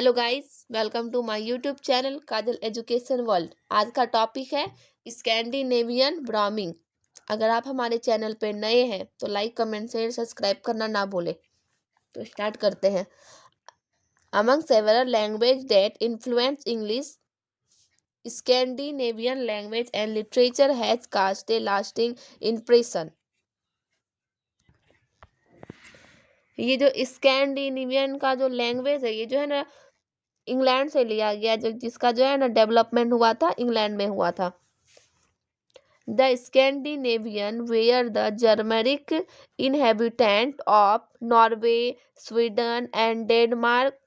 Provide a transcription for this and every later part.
Hello guys, welcome to my YouTube channel Kajal education world. आज का topic है Scandinavian ब्राह्मिंग। अगर आप हमारे चैनल पे नए हैं तो लाइक कमेंट शेयर सब्सक्राइब करना ना भूलें। तो स्टार्ट करते हैं। Among several language that influence English, Scandinavian language and literature has cast a lasting impression. ये जो स्कैंडिनेवियन का जो लैंग्वेज है, ये जो है ना इंग्लैंड से लिया गया, जो जिसका जो है ना डेवलपमेंट हुआ था इंग्लैंड में हुआ था। The Scandinavian were the Germanic inhabitant of Norway, Sweden and Denmark.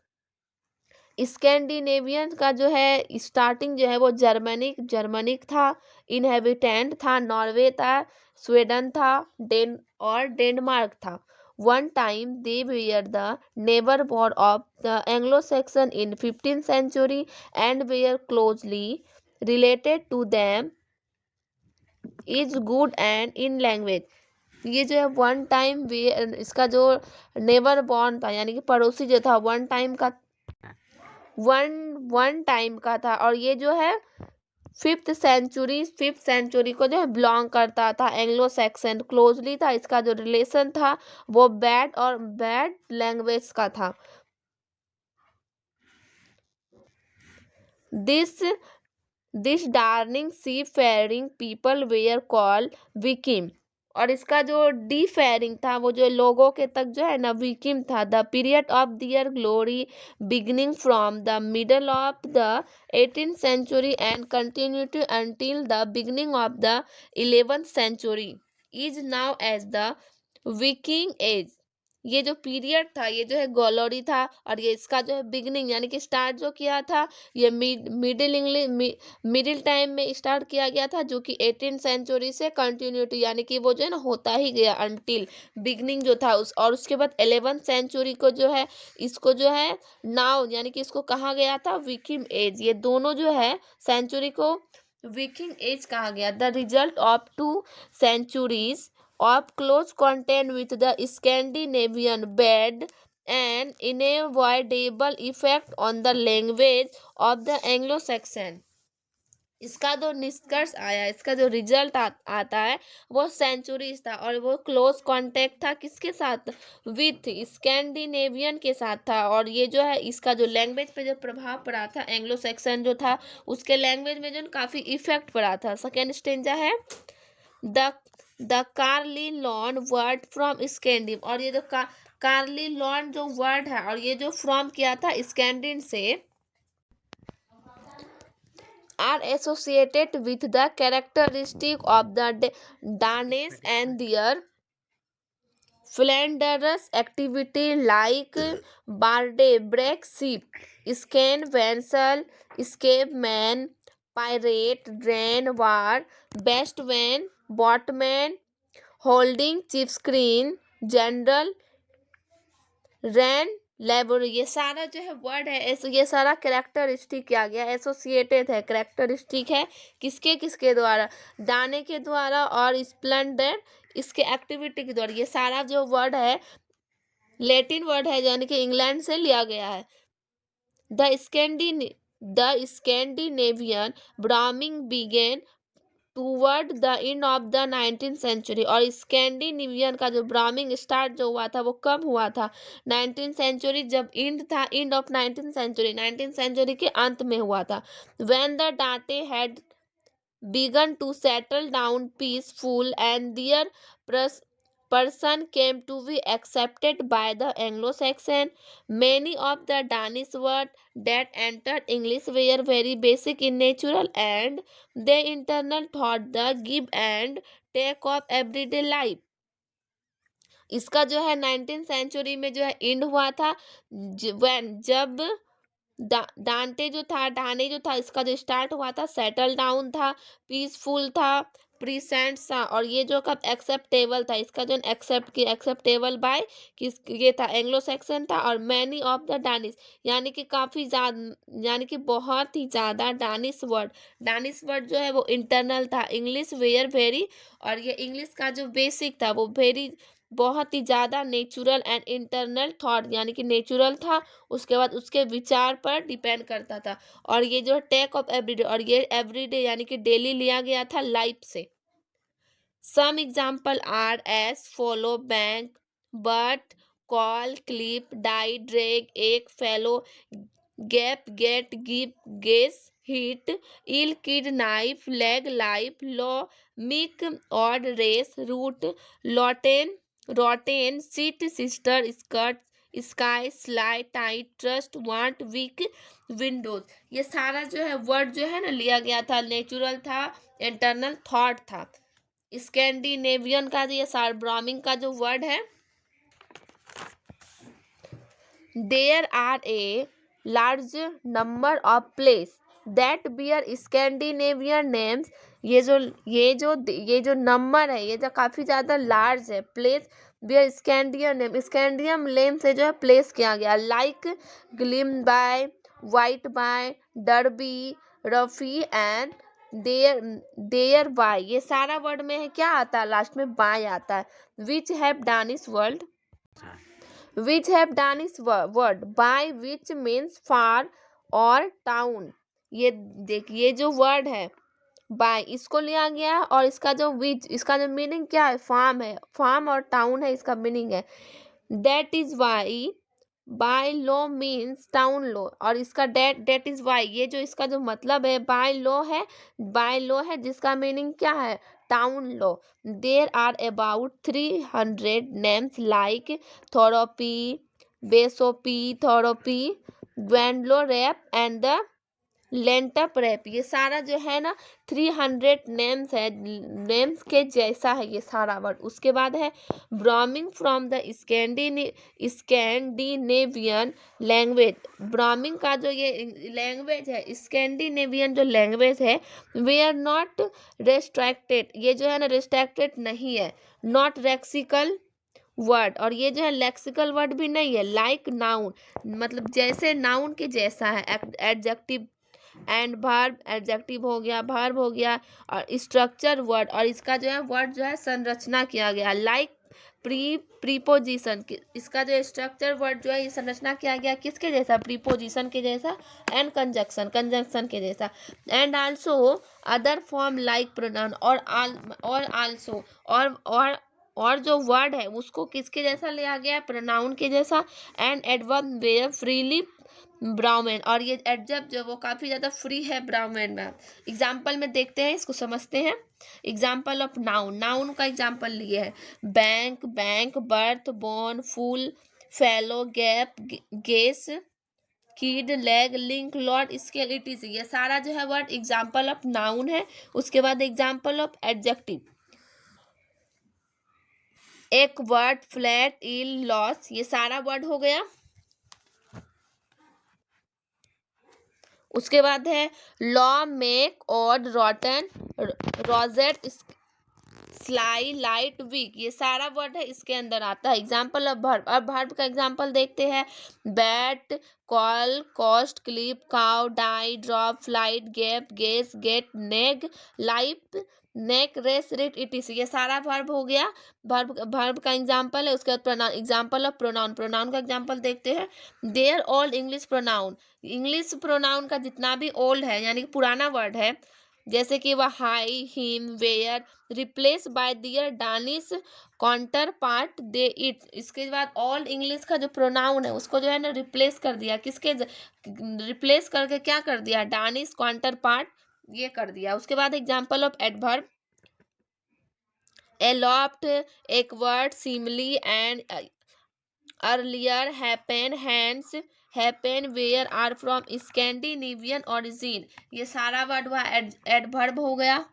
Scandinavian का जो है स्टार्टिंग जो है वो जर्मनिक था, इनहेबिटेंट था, नॉर्वे था, स्वीडन था, डेनमार्क था। One time they were the neighborhood of the Anglo-Saxon in 15th century and were closely related to them is good and in language। ये जो है वन टाइम वे, इसका जो नेबर बॉर्न था यानी कि पड़ोसी जो था वन टाइम का था, और ये जो है फिफ्थ सेंचुरी को जो है बिलोंग करता था। एंग्लो सैक्सन क्लोजली था, इसका जो रिलेशन था वो बैड लैंग्वेज का था। This daring seafaring people were called Viking, और इसका जो डी फेयरिंग था वो जो लोगों के तक जो है ना विकिम था। The period of their glory beginning from the middle of the 18th century and continued until the beginning of the 11th century is now as the Viking age. ये जो पीरियड था ये जो है ग्लोरी था, और ये इसका जो है बिगनिंग यानी कि स्टार्ट जो किया था ये मिडिल टाइम में स्टार्ट किया गया था, जो कि 18th सेंचुरी से कंटिन्यूटी यानी कि वो जो है ना होता ही गया अंटिल बिगनिंग जो था और उसके बाद 11th सेंचुरी को जो है इसको जो है नाउ यानी कि इसको कहा गया था विकिंग एज। ये दोनों जो है सेंचुरी को विकिंग एज कहा गया। The result of 2 centuries of close contact with the Scandinavian bad an unavoidable effect on the language of the Anglo-Saxon। इसका जो निष्कर्ष आया, इसका जो रिजल्ट आता है वो सेंचुरीज था, और वो क्लोज कांटेक्ट था किसके साथ, विथ स्कैंडिनेवियन के साथ था। और ये जो है इसका जो लैंग्वेज पे जो प्रभाव पड़ा था एंग्लो सैक्सन जो था उसके लैंग्वेज में जो काफ़ी इफेक्ट पड़ा था। सेकेंड स्टेंजा है द कार्ली लॉन वर्ड फ्रॉम स्कैंडिन, और ये जो कार्ली लॉन जो वर्ड है और ये जो फ्रॉम किया था स्कैंडिन से are associated with the characteristic of the Danes and their philanderous activity like barde, break sheep, scan vessel, escape man, pirate, drain war, best man, botman, holding chip screen, general ran labour. ये सारा जो है word है ये सारा characteristic किया गया, associated है, कैरेक्टरिस्टिक है किसके किसके द्वारा, दाने के द्वारा और स्प्लेंडर इसके एक्टिविटी के द्वारा। ये सारा जो वर्ड है लैटिन वर्ड है यानी कि इंग्लैंड से लिया गया है। The Scandinavian borrowing began toward the end of the 19th century, और स्कैंडिनेवियन का जो ब्राह्मिंग स्टार्ट जो हुआ था वो कब हुआ था, 19th सेंचुरी जब एंड था, एंड ऑफ 19th सेंचुरी के अंत में हुआ था। व्हेन द डाटे had begun to settle down peaceful and their person came to be accepted by the Anglo-Saxon. Many of the Danish words that entered English were very basic in nature and they internal thought the give and take of everyday life। इसका जो है 19th century में जो है and हुआ था जब डांटे जो था इसका जो स्टार्ट हुआ था, सेटल डाउन था, पीसफुल था, प्रीसेंट था, और ये जो कब एक्सेप्टेबल था, इसका जो एक्सेप्टेबल बाय किस ये था एंग्लो सेक्सन था। और मैनी ऑफ द डानिश यानी कि काफ़ी ज़्यादा यानी कि बहुत ही ज़्यादा डानिश वर्ड जो है वो इंटरनल था इंग्लिश वेयर वेरी, और ये इंग्लिश का जो बेसिक था वो वेरी बहुत ही ज़्यादा नेचुरल एंड इंटरनल थॉट, यानी कि नेचुरल था, उसके बाद उसके विचार पर डिपेंड करता था। और ये जो टेक ऑफ एवरीडे, और ये एवरीडे यानी कि डेली लिया गया था लाइफ से। Some example are as follow, bank, but, call, clip, die, drag, egg, fellow, gap, get, give, guess, hit, ill, kid, knife, leg, life, law, meek, odd, race, root, लॉटेन, rotten, seat, sister, skirt, sky, sly, tight, trust, want, weak, windows. ये सारा जो है word जो है ना लिया गया था, नेचुरल था, इंटरनल थॉट था। स्कैंडिनेवियन का ये सार्ब्रामिंग का जो वर्ड है, there are a large number of place that bear Scandinavian names. ये जो नंबर है, ये जो काफ़ी ज़्यादा लार्ज है, place bear Scandinavian name, Scandinavian name से जो है प्लेस किया गया, like Grimsby, Whitby, Derby, Rugby and there, there by. ये सारा वर्ड में है क्या आता है, लास्ट में बाय आता है। Which have Danish world, which have Danish word by which means far और town। ये देखिए जो वर्ड है by, इसको लिया गया है, और इसका जो which, इसका जो मीनिंग क्या है, फार्म है, फार्म और टाउन है, इसका मीनिंग है। that is why by law means town law, और इसका डेट इज वाई, ये जो इसका जो मतलब है बाय लॉ है, बाय लॉ है, जिसका मीनिंग क्या है, town law. There are about 300 names like थोरोपी, बेसोपी, थोरोपी, ग्वेंडलो रैप एंड द लेंटप रैप। ये सारा जो है ना 300 नेम्स है, नेम्स के जैसा है ये सारा वर्ड। उसके बाद है ब्रामिंग फ्रॉम द स्कैंडिनेवियन लैंग्वेज। ब्रामिंग का जो ये लैंग्वेज है, स्कैंडिनेवियन जो लैंग्वेज है, वे आर नॉट रेस्ट्रिक्टेड, ये जो है ना रेस्ट्रिक्टेड नहीं है, नॉट लेक्सिकल वर्ड, और ये जो है लेक्सिकल वर्ड भी नहीं है, लाइक नाउन, मतलब जैसे नाउन के जैसा है, एडजेक्टिव एंड वर्ब, एडजेक्टिव हो गया, वर्ब हो गया, और स्ट्रक्चर वर्ड, और इसका जो है वर्ड जो है संरचना किया गया, लाइक प्रीपोजिशन, इसका जो स्ट्रक्चर वर्ड जो है ये संरचना किया गया किसके जैसा, प्रीपोजिशन के जैसा, एंड कंजक्शन, कंजक्शन के जैसा, and also other form like pronoun, और आल्सो, और जो वर्ड है उसको किसके जैसा लिया गया, प्रोनाउन के जैसा, एंड एडवर्ब वेयर फ्रीली ब्राउमेन, और ये एडजर्ब जो वो काफ़ी ज़्यादा फ्री है ब्राउमेन में। एग्जाम्पल में देखते हैं, इसको समझते हैं। एग्जाम्पल ऑफ नाउन, नाउन का एग्जाम्पल लिए है, bank, bank, birth, born, fool, fellow, gap, guess, kid, leg, link, lord, scale, it, ये सारा जो है वर्ड एग्जाम्पल ऑफ नाउन है। उसके बाद example of adjective, awkward, flat, ill, loose, ये सारा वर्ड हो गया। उसके बाद है low, meek, odd, rotten, rugged, sly, light, weak, ये सारा वर्ड है इसके अंदर आता है। एग्जाम्पल ऑफ वर्ब, अब वर्ब का एग्जाम्पल देखते हैं, bat, call, cast, clip, cow, die, drop, flight, gap, guess, get, nag, life, neck, race, rid, it, ये सारा वर्ब हो गया। वर्ब का एग्जाम्पल है। उसके बाद pronoun, example of pronoun, pronoun का एग्जाम्पल देखते हैं, their old English pronoun, English pronoun का जितना भी ओल्ड है यानी कि पुराना वर्ड है, जैसे कि वह hie, him, where, replace by their Danish counterpart पार्ट दे इट। इसके बाद ऑल इंग्लिश का जो प्रोनाउन है उसको जो है ना रिप्लेस कर दिया, किसके रिप्लेस करके क्या कर दिया, डानिश काउंटर पार्ट ये कर दिया। उसके बाद example of adverb, aloft, awkward, seemly and earlier, happen, hands, happen, were, are from Scandinavian origin, ये सारा वर्ड हुआ एडवर्ब हो गया।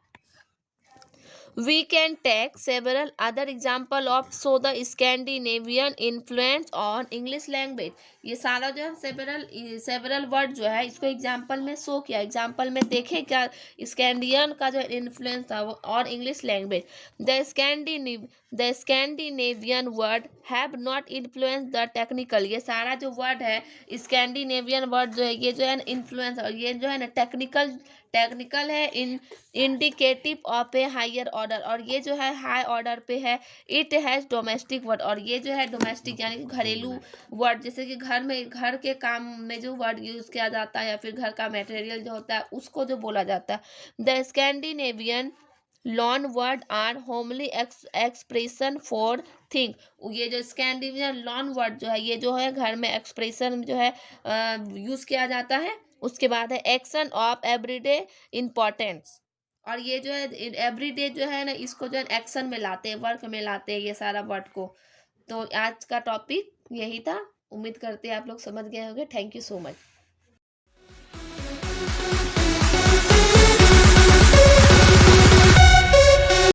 We can take several other example of so the Scandinavian influence on English language। ये सारा जो है several word जो है इसको एग्जाम्पल में शो किया, एग्जाम्पल में देखे क्या स्कैंडियन का जो इन्फ्लुएंस था वो और English language. The Scandinavian word have not influence the technical, ये सारा जो वर्ड है स्कैंडिनेवियन वर्ड जो है ये जो है ना इन्फ्लुएंस, और ये जो है ना टेक्निकल है, indicative of a higher order, और ये जो है हाई ऑर्डर पे है। इट हैज़ डोमेस्टिक वर्ड, और ये जो है डोमेस्टिक यानी कि घरेलू वर्ड, जैसे कि घर में घर के काम में जो वर्ड यूज किया जाता है या फिर घर का मटेरियल जो होता है उसको जो बोला जाता है। The Scandinavian loan word are homely expression for thing. ये जो स्कैंडिनेवियन लॉन वर्ड जो है ये जो है घर में एक्सप्रेशन जो है यूज किया जाता है। उसके बाद है एक्शन ऑफ एवरीडे इम्पोर्टेंस, और ये जो है एवरीडे जो है ना इसको जो है एक्शन में लाते हैं, वर्क में लाते हैं ये सारा वर्ड को। तो आज का टॉपिक यही था, उम्मीद करते हैं आप लोग समझ गए होंगे। Thank you so much.